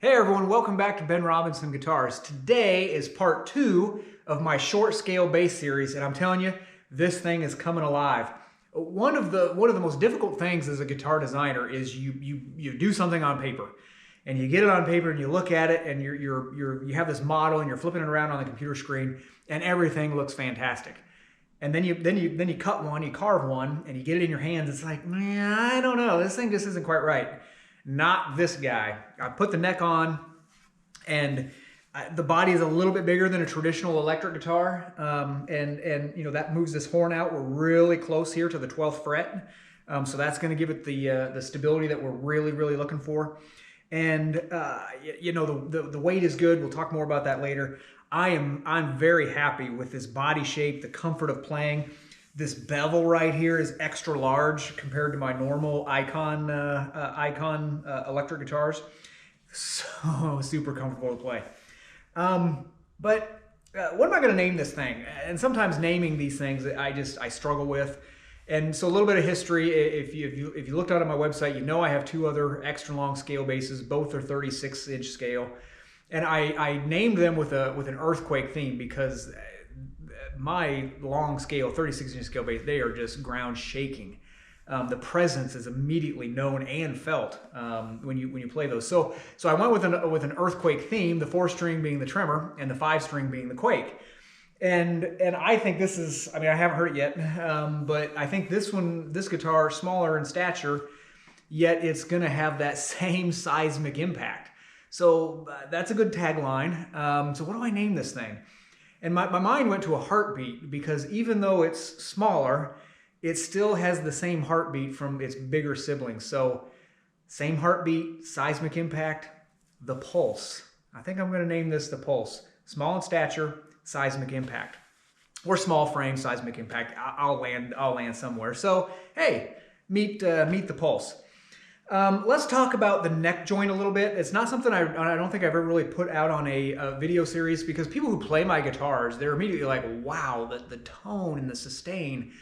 Hey everyone, welcome back to Ben Robinson Guitars. Today is part 2 of my short scale bass series, and I'm telling you, this thing is coming alive. One of the most difficult things as a guitar designer is you do something on paper, and you get it on paper and you look at it and you have this model and you're flipping it around on the computer screen and everything looks fantastic. And then you cut one, you carve one, and you get it in your hands. It's like, man, I don't know, this thing just isn't quite right. Not this guy. I put the neck on, and the body is a little bit bigger than a traditional electric guitar, and you know that moves this horn out. We're really close here to the 12th fret, so that's going to give it the stability that we're really looking for. And you know the weight is good. We'll talk more about that later. I'm very happy with this body shape, the comfort of playing. This bevel right here is extra large compared to my normal Icon electric guitars. So super comfortable to play. But what am I going to name this thing? And sometimes naming these things I struggle with. And so a little bit of history. If you looked out on my website, you know I have 2 other extra long scale basses. Both are 36-inch scale, and I named them with an earthquake theme because my long scale 36-inch scale bass, they are just ground shaking. The presence is immediately known and felt when you play those. So I went with an earthquake theme, the 4-string being the tremor and the 5-string being the quake. And I think this is, I mean, I haven't heard it yet, but I think this guitar, smaller in stature, yet it's gonna have that same seismic impact. So that's a good tagline. So what do I name this thing? And my mind went to a heartbeat, because even though it's smaller, it still has the same heartbeat from its bigger siblings. So same heartbeat, seismic impact, the pulse. I think I'm going to name this the pulse. Small in stature, seismic impact. Or small frame, seismic impact. I'll land somewhere. So hey, meet the pulse. Let's talk about the neck joint a little bit. It's not something I don't think I've ever really put out on a video series, because people who play my guitars, they're immediately like, wow, the tone and the sustain.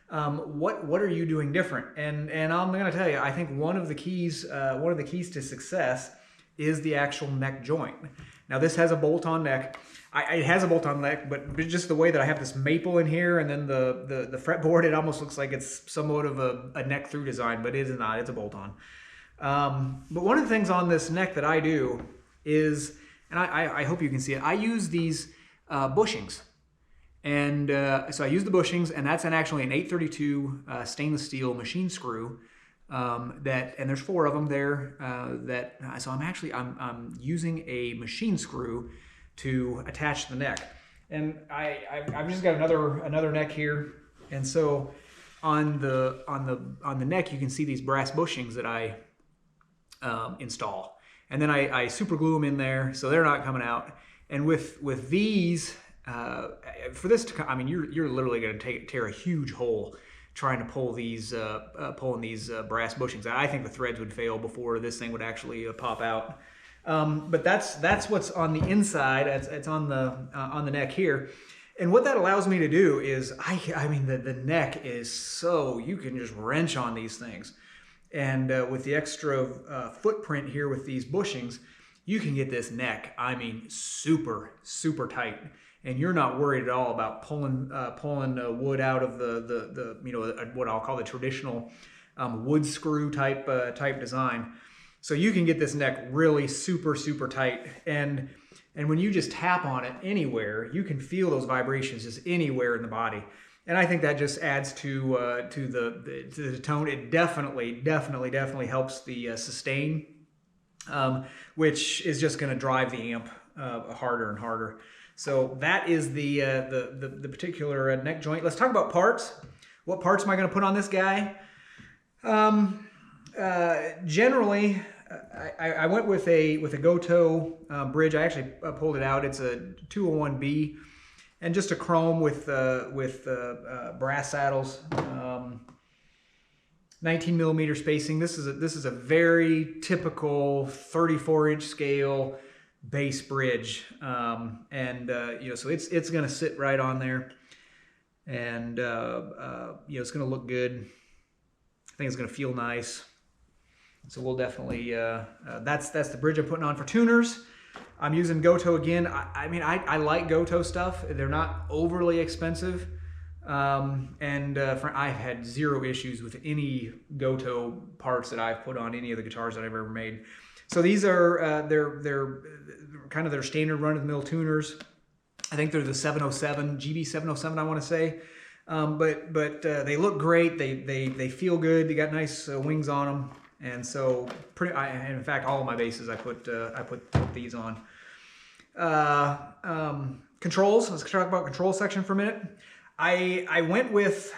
What are you doing different? And I'm going to tell you, I think one of the keys to success is the actual neck joint. Now this has a bolt-on neck. It has a bolt-on neck, but just the way that I have this maple in here and then the fretboard, it almost looks like it's somewhat of a neck-through design, but it is not. It's a bolt-on. But one of the things on this neck that I do is, and I hope you can see it, I use these bushings. And so I use the bushings, and that's actually an 832 stainless steel machine screw. And there's 4 of them there. So I'm using a machine screw to attach the neck, and I've just got another neck here, and so on the neck you can see these brass bushings that I install, and then I super glue them in there so they're not coming out. And with these, for this to, I mean, you're literally going to tear a huge hole trying to pull these pulling these brass bushings. I think the threads would fail before this thing would actually pop out. But that's what's on the inside. It's on the neck here, and what that allows me to do is I mean the neck is so, you can just wrench on these things, and with the extra footprint here with these bushings, you can get this neck, I mean, super tight, and you're not worried at all about pulling wood out of the you know, what I'll call the traditional wood screw type design. So you can get this neck really super tight, and when you just tap on it anywhere, you can feel those vibrations just anywhere in the body. And I think that just adds to the tone. It definitely helps the sustain, which is just going to drive the amp harder and harder. So that is the particular neck joint. Let's talk about parts. What parts am I going to put on this guy? Generally, I went with a Goto bridge. I actually pulled it out. It's a 201B, and just a chrome with brass saddles, 19mm spacing. This is a very typical 34-inch scale bass bridge, and you know, so it's going to sit right on there, and you know, it's going to look good. I think it's going to feel nice. So we'll definitely, that's the bridge I'm putting on for tuners. I'm using Goto again. I mean, I like Goto stuff. They're not overly expensive. I've had zero issues with any Goto parts that I've put on any of the guitars that I've ever made. So these are, they're kind of their standard run-of-the-mill tuners. I think they're the 707, GB 707, I want to say. But they look great. They feel good. They got nice wings on them. And so, in fact, all of my basses I put these on. Controls. Let's talk about control section for a minute. I went with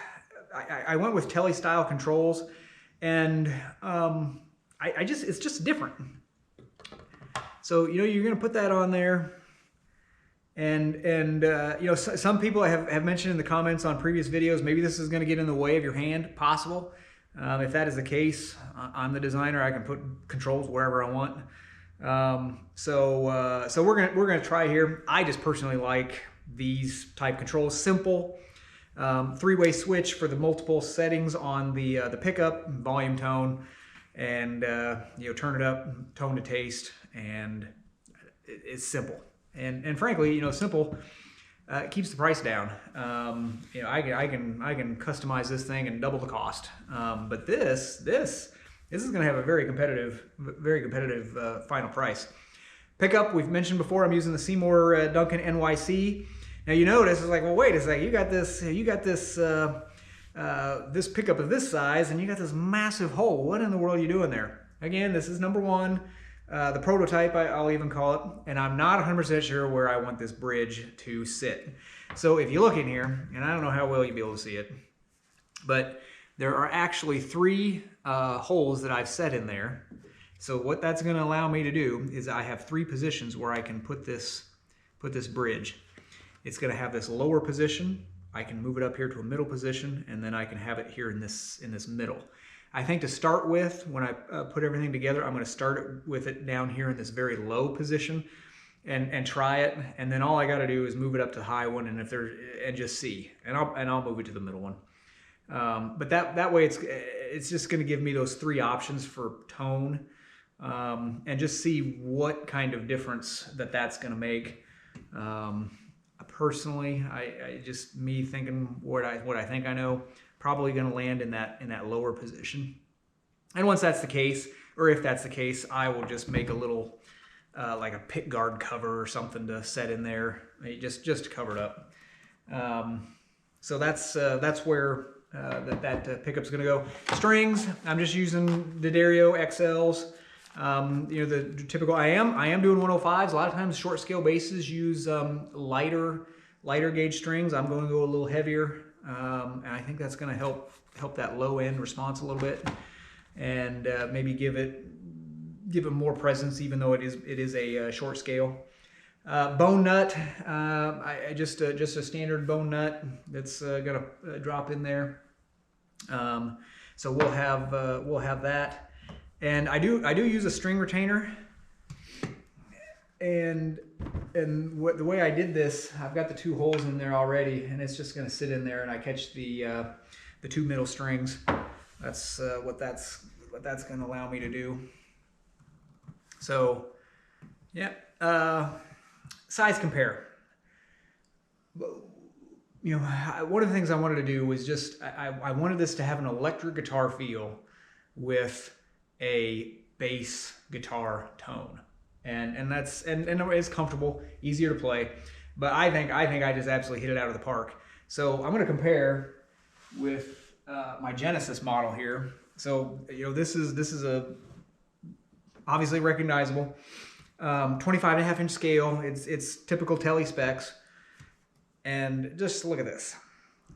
Tele style controls, and it's just different. So you're gonna put that on there, and some people have mentioned in the comments on previous videos maybe this is gonna get in the way of your hand. Possible. If that is the case, I'm the designer. I can put controls wherever I want. So we're gonna try here. I just personally like these type controls. Simple, three-way switch for the multiple settings on the pickup, volume, tone, and turn it up, tone to taste, and it's simple. And frankly, simple. It keeps the price down. I can customize this thing and double the cost. But this is going to have a very competitive final price. Pickup, we've mentioned before. I'm using the Seymour Duncan NYC. Now you notice it's like, well, wait a second. You got this this pickup of this size, and you got this massive hole. What in the world are you doing there? Again, this is number one. The prototype, I'll even call it, and I'm not 100% sure where I want this bridge to sit. So if you look in here, and I don't know how well you'll be able to see it, but there are actually three holes that I've set in there. So what that's going to allow me to do is I have three positions where I can put this bridge. It's going to have this lower position. I can move it up here to a middle position, and then I can have it here in this middle. I think to start with, when I put everything together, I'm going to start with it down here in this very low position and try it. And then all I got to do is move it up to the high one and just see. And I'll move it to the middle one. But that way it's just going to give me those three options for tone, and just see what kind of difference that's going to make. Personally, I just me thinking what I think I know, probably going to land in that lower position. And once that's the case, or if that's the case, I will just make a little like a pick guard cover or something to set in there, just to cover it up. So that's where that pickup's going to go. Strings, I'm just using D'Addario XLs. The typical. I am doing 105s. A lot of times, short scale basses use lighter gauge strings. I'm going to go a little heavier. And I think that's going to help that low end response a little bit, and maybe give it more presence, even though it is a short scale. Bone nut, just a standard bone nut that's going to drop in there. So we'll have that, and I do use a string retainer. And the way I did this, I've got the two holes in there already, and it's just going to sit in there, and I catch the two middle strings. That's what that's going to allow me to do. So, yeah, size compare. One of the things I wanted to do was just I wanted this to have an electric guitar feel with a bass guitar tone. And it's comfortable, easier to play, but I think I just absolutely hit it out of the park. So I'm going to compare with my Genesis model here. So this is a obviously recognizable 25.5-inch scale. It's typical Tele specs, and just look at this.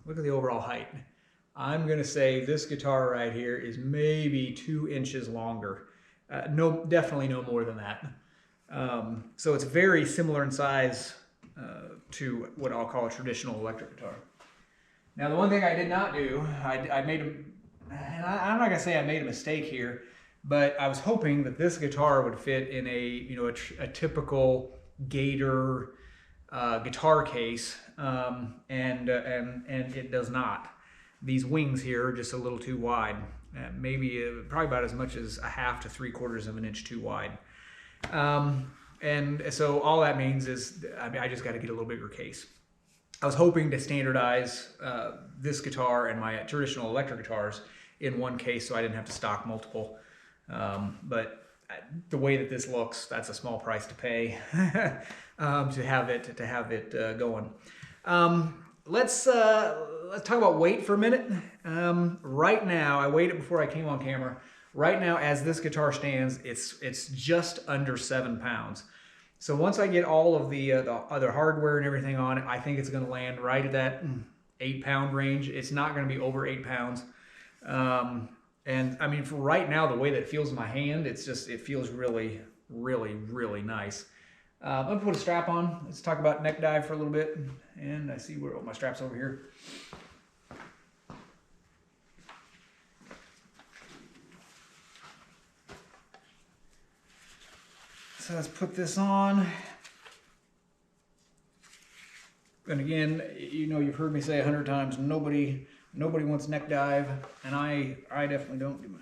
Look at the overall height. I'm going to say this guitar right here is maybe 2 inches longer. No, definitely no more than that. So it's very similar in size to what I'll call a traditional electric guitar. Now, the one thing I did not do, I made and I'm not gonna say I made a mistake here, but I was hoping that this guitar would fit in a typical Gator guitar case, and it does not. These wings here are just a little too wide. maybe probably about as much as 1/2 to 3/4 of an inch too wide. And so all that means is, I mean, I just got to get a little bigger case. I was hoping to standardize this guitar and my traditional electric guitars in one case, so I didn't have to stock multiple. But the way that this looks, that's a small price to pay to have it going. Let's talk about weight for a minute. Right now, I weighed it before I came on camera. Right now, as this guitar stands, it's just under 7 pounds. So once I get all of the other hardware and everything on it, I think it's going to land right at that 8-pound range. It's not going to be over 8 pounds. And I mean, for right now, the way that it feels in my hand, it feels really, really, really nice. I'm gonna put a strap on. Let's talk about neck dive for a little bit. And I see where my strap's over here. So let's put this on. And again, you know, you've heard me say 100 times, nobody wants neck dive, and I definitely don't. Do my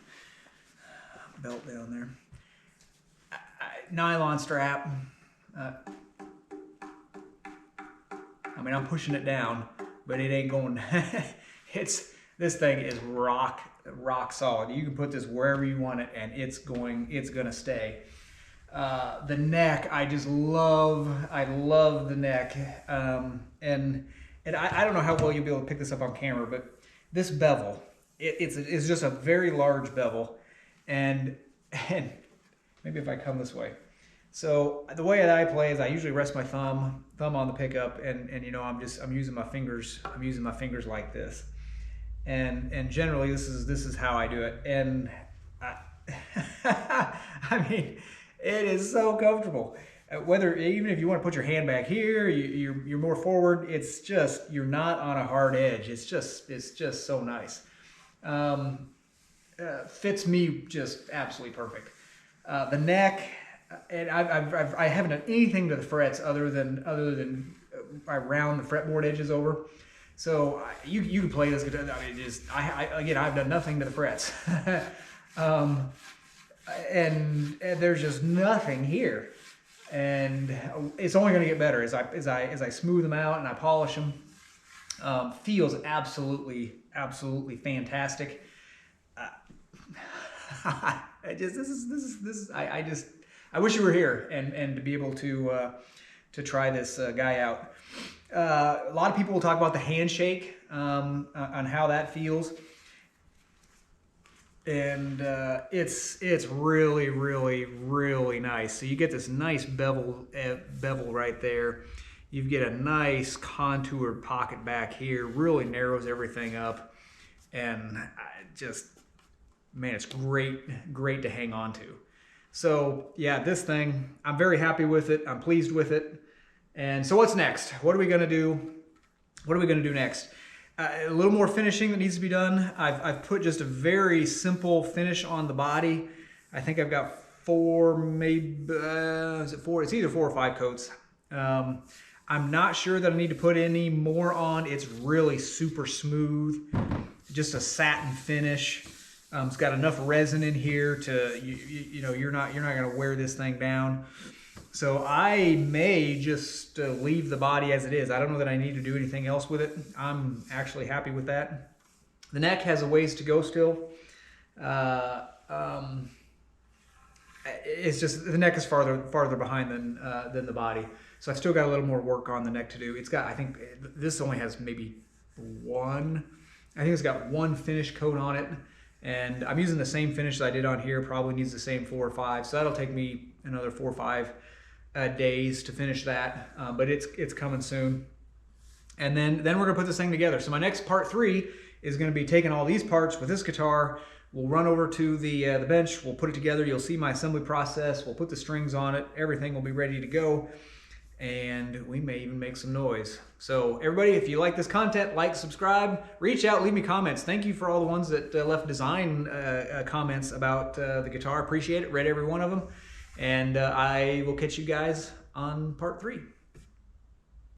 belt down there. Nylon strap. I mean, I'm pushing it down, but it ain't going. This thing is rock solid. You can put this wherever you want it, and it's gonna stay. The neck, I love the neck, and I don't know how well you'll be able to pick this up on camera, but this bevel, it's just a very large bevel, and maybe if I come this way. So the way that I play is I usually rest my thumb on the pickup, and you know, I'm using my fingers. I'm using my fingers like this, and generally this is how I do it. And I mean, it is so comfortable. Even if you want to put your hand back here, you're more forward. It's just, you're not on a hard edge. It's just so nice. Fits me just absolutely perfect. The neck, and I haven't done anything to the frets other than I round the fretboard edges over. So you can play this guitar. I mean, again, I've done nothing to the frets. And there's just nothing here, and it's only going to get better as I smooth them out and I polish them. Feels absolutely fantastic. I wish you were here and to be able to try this guy out. A lot of people will talk about the handshake on how that feels. And it's really, really, really nice. So you get this nice bevel right there. You get a nice contoured pocket back here. Really narrows everything up, and man, it's great to hang on to. So yeah, this thing, I'm very happy with it. I'm pleased with it. And so what's next? What are we gonna do? What are we gonna do next? A little more finishing that needs to be done. I've put just a very simple finish on the body. I think I've got 4, maybe, is it 4? It's either 4 or 5 coats. I'm not sure that I need to put any more on. It's really super smooth, just a satin finish. It's got enough resin in here to, you know, you're not gonna wear this thing down. So I may just leave the body as it is. I don't know that I need to do anything else with it. I'm actually happy with that. The neck has a ways to go still. It's just the neck is farther behind than the body. So I've still got a little more work on the neck to do. It's got, I think this only has maybe one. I think it's got 1 finish coat on it, and I'm using the same finish that I did on here. Probably needs the same 4 or 5. So that'll take me another 4 or 5 days to finish that, but it's coming soon. And then we're gonna put this thing together. So my next part 3 is gonna be taking all these parts with this guitar. We'll run over to the bench. We'll put it together. You'll see my assembly process. We'll put the strings on it. Everything will be ready to go, and we may even make some noise. So everybody, if you like this content, like, subscribe, reach out, leave me comments. Thank you for all the ones that left design comments about the guitar. Appreciate it. Read every one of them. And I will catch you guys on part 3.